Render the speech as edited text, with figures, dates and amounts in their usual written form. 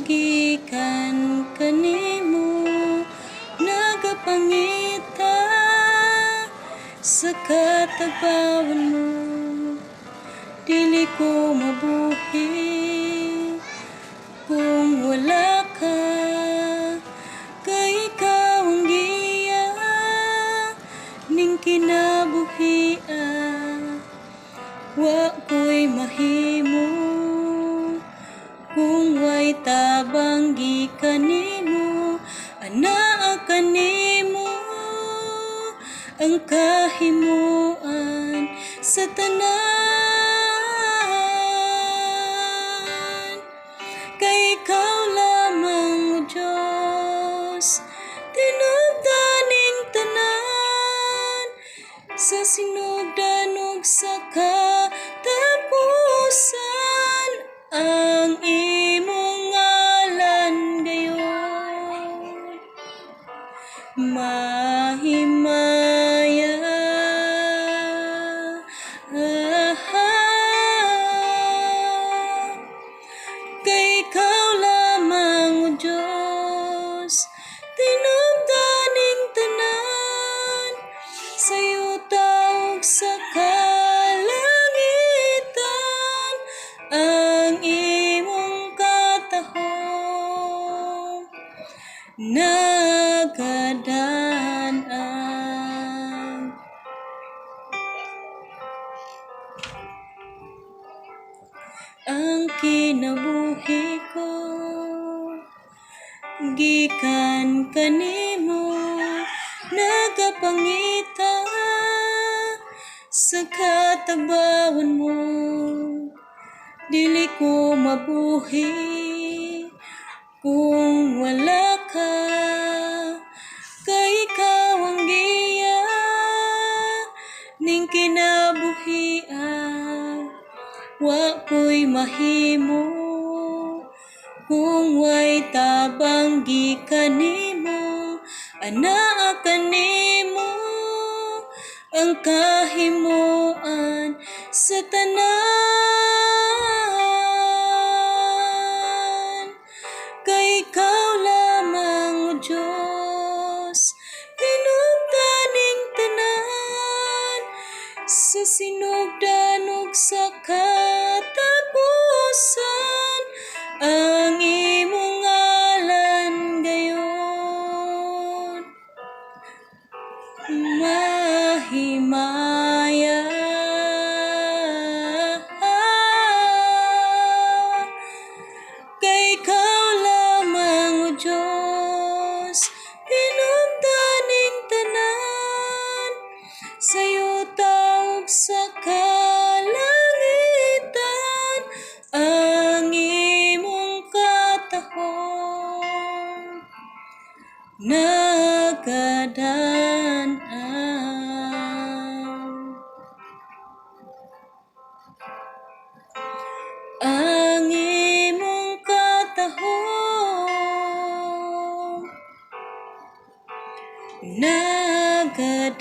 gikan kanimo nagapangita sa katabawan mo. Dili ko mabuhi kung wala ka, kay ikaw ang giya ning kinabuhia. Wa ko'y mahimo kung way tabang gikan nimo. Anaa kanimo ang kahimuan sa tanan, kay ikaw lamang o Diyos tinubdaning tanan, sa sinugdan ug sa katapusan ang imong ngalan gayon mahimaya. Kay ikaw lamang o Diyos tinubdaning tanan, sa yuta ug sa kalangitan ang imong katahom nagadan-an. Ang kinabuhi ko gikan kanimo nagapangita sa katabawan mo. Dili ko mabuhi kung wala ka, kay ikaw ang giya ning kinabuhia. Wa ko'y mahimo kung way tabang gikan nimo. Anaa kanimo ang kahimuan sa tanan, kay ikaw lamang o Diyos tinubdaning tanan, sa sinugdan ug sa katapusan ang imong ngalan gayon mahimaya. Kay ikaw lamang o Diyos tinubdaning tanan, sa yuta ug sa kalangitan ang imong katahom nagadan-an. Ang imong katahom nagadan.